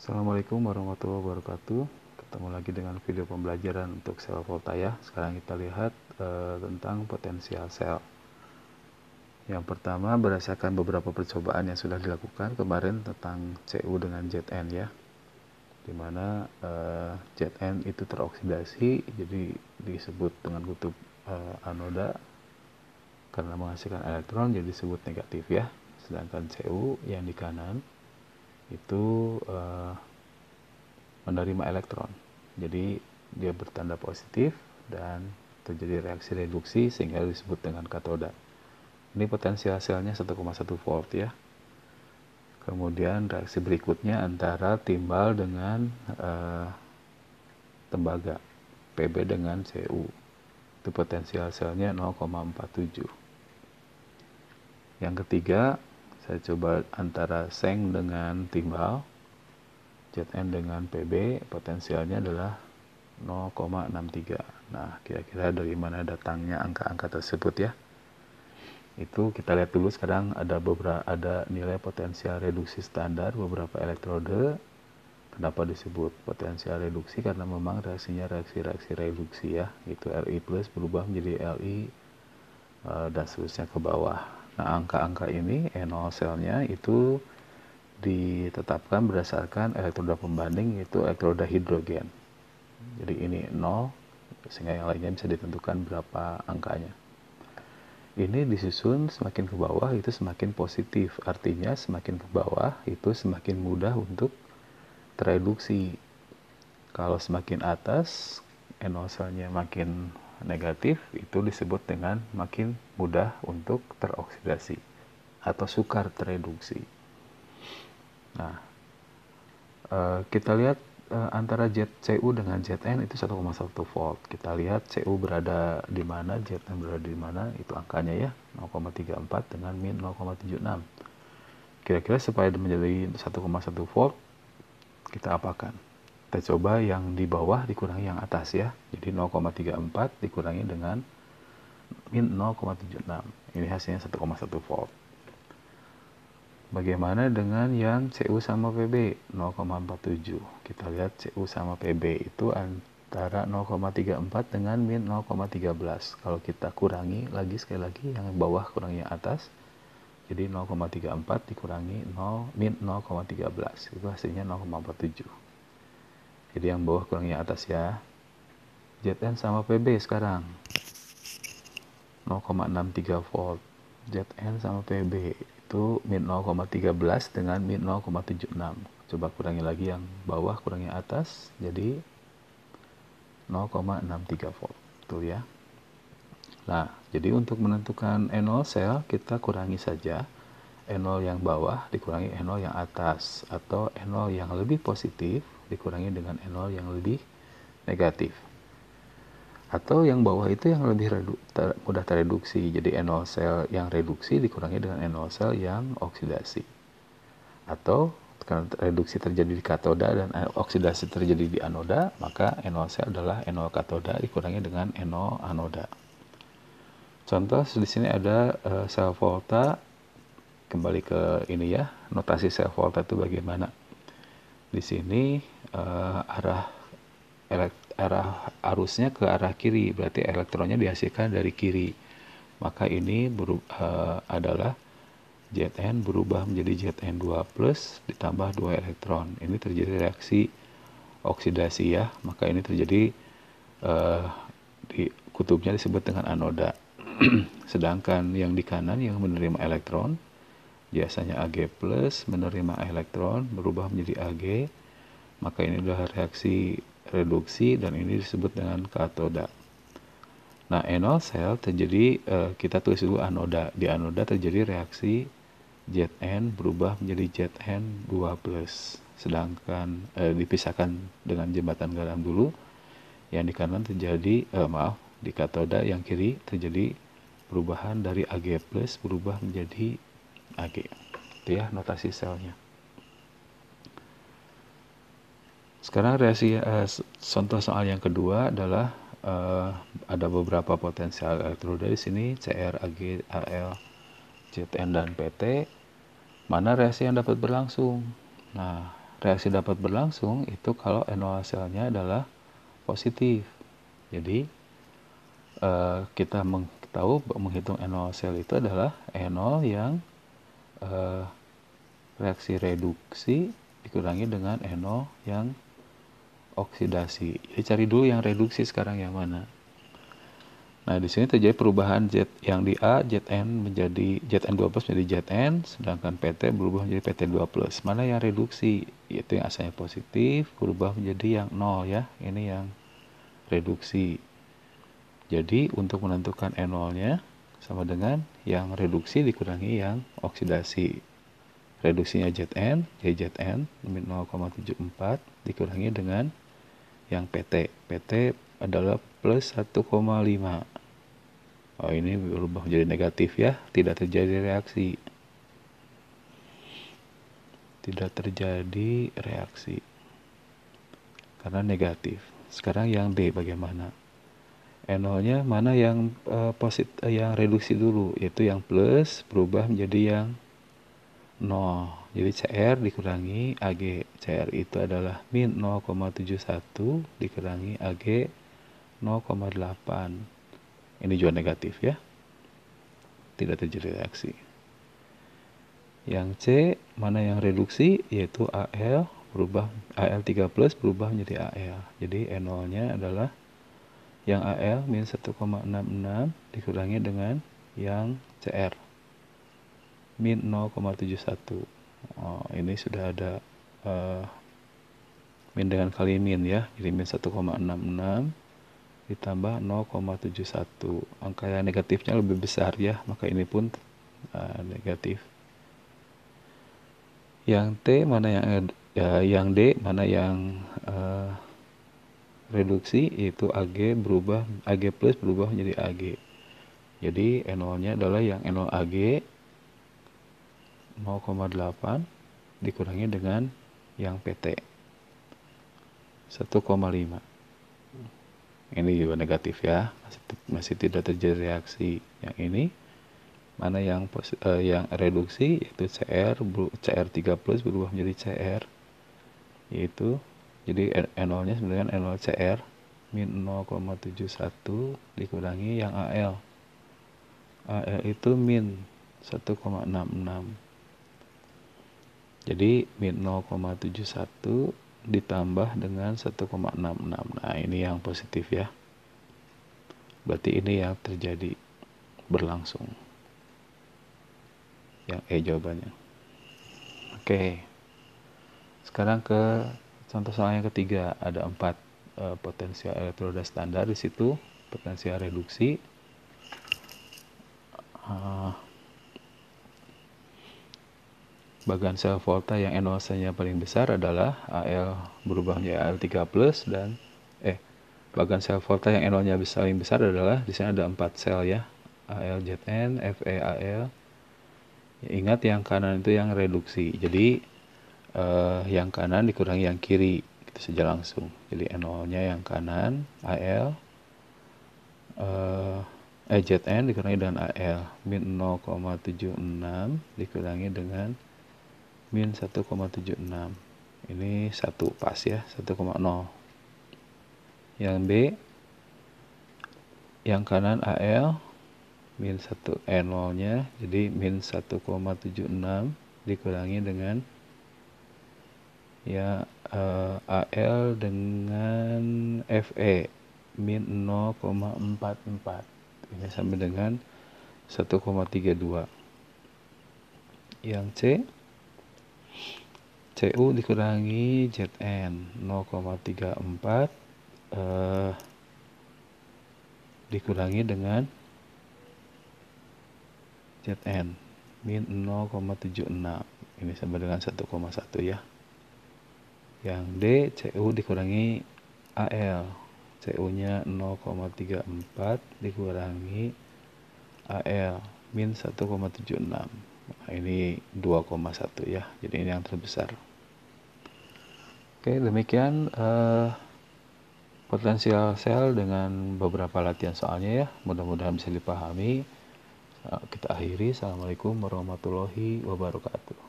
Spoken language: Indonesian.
Assalamualaikum warahmatullahi wabarakatuh. Ketemu lagi dengan video pembelajaran untuk sel volta ya. Sekarang kita lihat tentang potensial sel. Yang pertama, berdasarkan beberapa percobaan yang sudah dilakukan kemarin tentang Cu dengan Zn ya, dimana Zn itu teroksidasi, jadi disebut dengan kutub anoda karena menghasilkan elektron, jadi disebut negatif ya. Sedangkan Cu yang di kanan itu menerima elektron, jadi dia bertanda positif dan terjadi reaksi reduksi sehingga disebut dengan katoda. Ini potensial selnya 1,1 volt ya. Kemudian reaksi berikutnya antara timbal dengan tembaga, Pb dengan Cu, itu potensial selnya 0,47. Yang ketiga, saya coba antara seng dengan timbal, Zn dengan Pb, potensialnya adalah 0,63. Nah, kira-kira dari mana datangnya angka-angka tersebut ya? Itu kita lihat dulu. Sekarang ada nilai potensial reduksi standar beberapa elektrode. Kenapa disebut potensial reduksi? Karena memang reaksinya reaksi reduksi ya, itu Li plus berubah menjadi Li dan seterusnya ke bawah. Nah, angka-angka ini E0 selnya itu ditetapkan berdasarkan elektroda pembanding, yaitu elektroda hidrogen. Jadi ini 0, sehingga yang lainnya bisa ditentukan berapa angkanya. Ini disusun semakin ke bawah itu semakin positif, artinya semakin ke bawah itu semakin mudah untuk tereduksi. Kalau semakin atas NO selnya makin negatif, itu disebut dengan makin mudah untuk teroksidasi atau sukar tereduksi. Nah, kita lihat antara Cu dengan Zn itu 1,1 volt. Kita lihat Cu berada di mana, Zn berada di mana, itu angkanya ya, 0,34 dengan min 0,76. Kira-kira supaya menjadi 1,1 volt, kita apakan? Kita coba yang di bawah dikurangi yang atas ya. Jadi 0,34 dikurangi dengan min 0,76. Ini hasilnya 1,1 volt. Bagaimana dengan yang Cu sama Pb 0,47? Kita lihat Cu sama Pb itu antara 0,34 dengan min 0,13. Kalau kita kurangi lagi, sekali lagi yang bawah kurangi yang atas, jadi 0,34 dikurangi min 0,13, itu hasilnya 0,47. Jadi yang bawah kurangi yang atas ya. Zn sama Pb sekarang 0,63 volt. Zn sama Pb itu min 0,13 dengan min 0,76. Coba kurangi lagi yang bawah kurangi atas, jadi 0,63 volt. Betul ya. Nah, jadi untuk menentukan E0 sel kita kurangi saja E0 yang bawah dikurangi E0 yang atas, atau E0 yang lebih positif dikurangi dengan E0 yang lebih negatif. Atau yang bawah itu yang lebih mudah tereduksi, jadi E0 sel yang reduksi dikurangi dengan E0 sel yang oksidasi. Atau karena reduksi terjadi di katoda dan oksidasi terjadi di anoda, maka E0 sel adalah E0 katoda dikurangi dengan E0 anoda. Contoh di sini ada sel volta. Kembali ke ini ya, notasi sel volta itu bagaimana? Di sini arah arusnya ke arah kiri, berarti elektronnya dihasilkan dari kiri. Maka ini adalah Zn berubah menjadi Zn2 plus ditambah 2 elektron. Ini terjadi reaksi oksidasi ya, maka ini terjadi di kutubnya disebut dengan anoda. Sedangkan yang di kanan yang menerima elektron, biasanya Ag plus menerima elektron berubah menjadi Ag, maka ini adalah reaksi reduksi dan ini disebut dengan katoda. Nah, E0 sel terjadi, kita tulis dulu anoda. Di anoda terjadi reaksi Zn berubah menjadi Zn2 plus. Sedangkan dipisahkan dengan jembatan garam dulu. Yang di kanan terjadi, di katoda yang kiri terjadi perubahan dari Ag plus berubah menjadi Ag. Itu ya notasi selnya. Sekarang reaksi contoh soal yang kedua adalah ada beberapa potensial elektroda di sini, Cr, Ag, Al, Zn dan Pt. Mana reaksi yang dapat berlangsung? Nah, reaksi dapat berlangsung itu kalau NO selnya adalah positif. Jadi kita menghitung NO sel itu adalah NO yang reaksi reduksi dikurangi dengan NO yang oksidasi. Jadi cari dulu yang reduksi sekarang yang mana. Nah, di sini terjadi perubahan Z yang di A, Zn menjadi Zn2+ menjadi Zn, sedangkan PT berubah menjadi PT2+. Mana yang reduksi? Yaitu yang asalnya positif, berubah menjadi yang 0 ya. Ini yang reduksi. Jadi, untuk menentukan N0-nya sama dengan yang reduksi dikurangi yang oksidasi. Reduksinya Zn, jadi Zn 0,74 dikurangi dengan yang PT. PT adalah plus 1,5. Oh, ini berubah menjadi negatif ya, tidak terjadi reaksi. Tidak terjadi reaksi karena negatif. Sekarang yang D bagaimana? NO-nya mana yang yang reduksi dulu, yaitu yang plus berubah menjadi yang 0. Jadi CR dikurangi AG. CR itu adalah min 0,71 dikurangi AG 0,8. Ini juga negatif ya. Tidak terjadi reaksi. Yang C, mana yang reduksi, yaitu AL AL3+ berubah menjadi AL. Jadi NO-nya adalah yang AL min 1,66 dikurangi dengan yang CR min 0,71. Oh, ini sudah ada min dengan kali min ya. Jadi min 1,66 ditambah 0,71. Angka yang negatifnya lebih besar ya, maka ini pun negatif. Yang T mana yang D mana yang reduksi, yaitu AG plus berubah menjadi AG. Jadi NO-nya adalah yang NO AG 0,8 dikurangi dengan yang PT 1,5. Ini juga negatif ya, masih tidak terjadi reaksi. Yang ini mana yang reduksi, yaitu CR3+ berubah menjadi CR, yaitu jadi NO-nya sebenarnya NO CR min 0,71 dikurangi yang AL. AL itu min 1,66. Jadi min 0,71 ditambah dengan 1,66. Nah, ini yang positif ya. Berarti ini yang terjadi berlangsung. Yang E jawabannya. Oke. Sekarang ke contoh soal yang ketiga. Ada 4 potensial elektroda standar di situ. Potensial reduksi. Bagan sel volta yang NO-nya paling besar adalah AL berubah menjadi AL3+ dan bagan sel volta yang NO-nya paling besar adalah di sini ada 4 sel ya. ALZN, FeAl. Ya, ingat yang kanan itu yang reduksi. Jadi yang kanan dikurangi yang kiri, itu saja langsung. Jadi NO-nya yang kanan AL Zn dikurangi dengan AL min 0,76 dikurangi dengan min 1,76. Ini 1 pas ya, 1,0. Yang B, yang kanan AL min 1 NO-nya jadi min 1,76 dikurangi dengan ya AL dengan Fe min 0,44. Ini sama dengan 1,32. Yang C, Cu dikurangi Zn 0,34 dikurangi dengan Zn min 0,76. Ini sama dengan 1,1 ya. Yang D, Cu dikurangi AL. Cu-nya 0,34 dikurangi AL min 1,76. Nah, ini 2,1 ya. Jadi ini yang terbesar. Oke, demikian potensial sel dengan beberapa latihan soalnya ya. Mudah-mudahan bisa dipahami. Kita akhiri. Assalamualaikum warahmatullahi wabarakatuh.